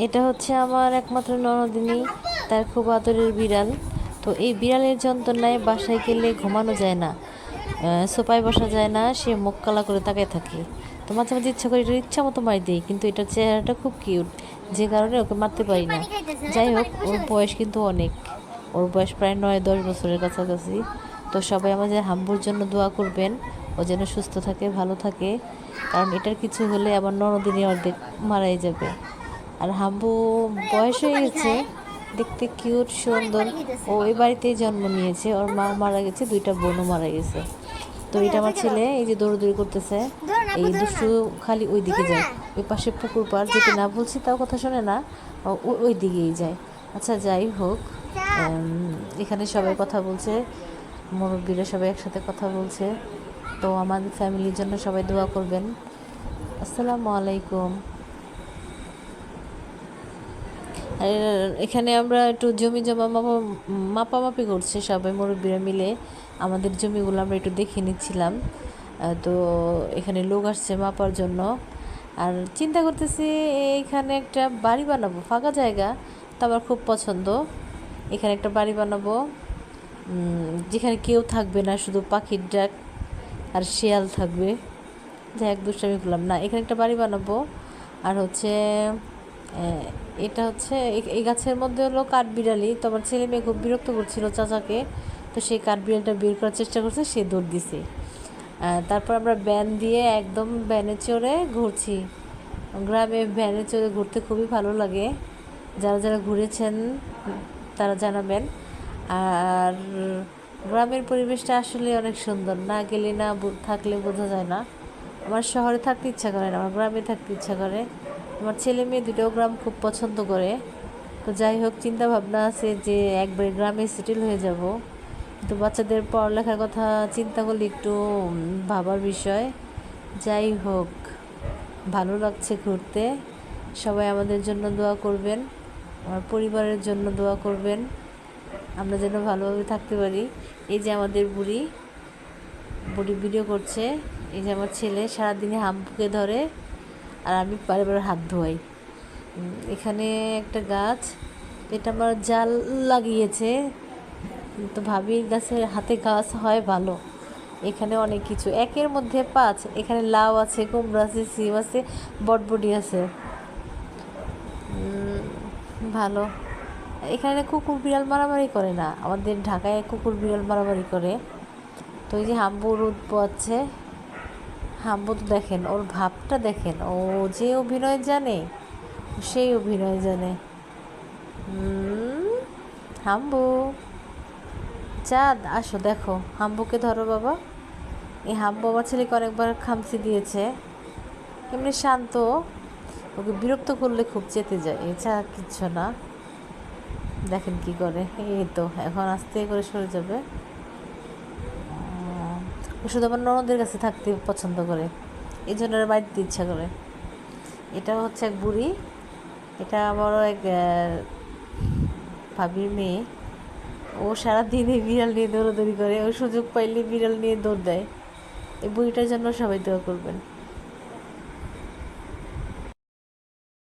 এটা হচ্ছে আমার একমাত্র ননদিনী, তার খুব আদরের বিড়াল। তো এই বিড়ালের যন্ত্রণায় বাসায় গেলে ঘুমানো যায় না, সোফায় বসা যায় না, সে মুখ কালা করে তাকায় থাকে। তো মাঝে মাঝে ইচ্ছা করে এটা ইচ্ছা মতো মারি দিই, কিন্তু এটার চেহারাটা খুব কিউট, যে কারণে ওকে মারতে পারি না। যাই হোক, ওর বয়স কিন্তু অনেক, ওর বয়স প্রায় 9-10 বছরের কাছাকাছি। তো সবাই আমাদের হাম্বুর জন্য দোয়া করবেন, ও যেন সুস্থ থাকে, ভালো থাকে, কারণ এটার কিছু হলে আমার ননদিনী অর্ধেক মারাই যাবে। আর হাম্বু বয়স হয়ে গেছে, দেখতে কিউট সুন্দর। ও এই বাড়িতেই জন্ম নিয়েছে, ওর মা মারা গেছে, দুইটা বোনও মারা গেছে। তো এটা আমার ছেলে, এই যে দৌড়দৌড়ি করতেছে, এই দুষ্টু খালি ওই দিকে যায়, ওই পাশে পুকুর পাড় যেতে না বলছি তাও কথা শোনে না, ওই দিকেই যায়। আচ্ছা যাই হোক, এখানে সবাই কথা বলছে, মুরব্বীরা সবাই একসাথে কথা বলছে। তো আমাদের ফ্যামিলির জন্য সবাই দোয়া করবেন। আসসালামু আলাইকুম। আর এখানে আমরা একটু জমি জমা মাপামাপি করছি সবাই মুরব্বীরা মিলে, আমাদের জমিগুলো আমরা একটু দেখে নিচ্ছিলাম। তো এখানে লোক আসছে মাপার জন্য। আর চিন্তা করতেছি এইখানে একটা বাড়ি বানাবো, ফাঁকা জায়গা তো আমার খুব পছন্দ। এখানে একটা বাড়ি বানাবো, যেখানে কেউ থাকবে না, শুধু পাখির ডাক আর শিয়াল থাকবে। যাই এক দুষ্টামি করলাম না, এখানে একটা বাড়ি বানাবো। আর হচ্ছে এটা হচ্ছে এই গাছের মধ্যে হলো কাঠবিড়ালি। তো আমার ছেলে মেয়ে খুব বিরক্ত করছিল চাচাকে, তো সেই কাঠবিড়ালটা বের করার চেষ্টা করছে, সে দৌড় দিছে। তারপর আমরা ভ্যান দিয়ে একদম ভ্যানে চড়ে ঘুরছি। গ্রামে ভ্যানে চড়ে ঘুরতে খুবই ভালো লাগে, যারা যারা ঘুরেছেন তারা জানাবেন। আর গ্রামের পরিবেশটা আসলে অনেক সুন্দর, না গেলে না থাকলে বোঝা যায় না। আমার শহরে থাকতে ইচ্ছা করে না, আমার গ্রামে থাকতে ইচ্ছা করে। আমার ছেলে মেয়ে দুটোও গ্রাম খুব পছন্দ করে। তো যাই হোক, চিন্তা ভাবনা আছে যে একবারে গ্রামে সেটেল হয়ে যাব। কিন্তু বাচ্চাদের পড়ালেখার কথা চিন্তা করলে একটু ভাবার বিষয়। যাই হোক, ভালো লাগছে ঘুরতে। সবাই আমাদের জন্য দোয়া করবেন, আমার পরিবারের জন্য দোয়া করবেন, আমরা যেন ভালোভাবে থাকতে পারি। এই যে আমাদের বুড়ি বুড়ি ভিডিও করছে, এই যে আমার ছেলে সারাদিনে হাম্পুকে ধরে, আর আমি বারে বারে হাত ধোয়াই। এখানে একটা গাছ, এটা আমার জাল লাগিয়েছে, তো ভাবি গাছের হাতে গাছ হয় ভালো। এখানে অনেক কিছু, একের মধ্যে 5, এখানে লাউ আছে, কুমড়ো আছে, সিম আছে, বটবটি আছে, ভালো। এখানে কুকুর বিড়াল মারামারি করে না, আমাদের ঢাকায় কুকুর বিড়াল মারামারি করে। তো এই যে হাম্বু রোদ পোয়াচ্ছে, হাম্বু তো দেখেন ওর ভাবটা দেখেন, ও যে অভিনয় জানে, সেই অভিনয় জানে। হাম্বু, চাঁদ আসো দেখো, হাম্বুকে ধরো বাবা। এই হাম্বু আমার ছেলেকে অনেকবার খামচি দিয়েছে, এমনি শান্ত, ওকে বিরক্ত করলে খুব চেতে যায়, এছাড়া কিচ্ছু না। দেখেন কি করে, এই তো এখন আস্তে করে সরে যাবে। ও শুধু আমার ননদের কাছে থাকতে পছন্দ করে, এই জন্য ওর বাড়িতে ইচ্ছা করে। এটা হচ্ছে এক বুড়ি, এটা আমারও এক ভাবির মেয়ে। ও সারাদিন এই বিড়াল নিয়ে দৌড়াদৌড়ি করে, ও সুযোগ পাইলে বিড়াল নিয়ে দৌড় দেয়। এই বুড়িটার জন্য সবাই দোয়া করবেন।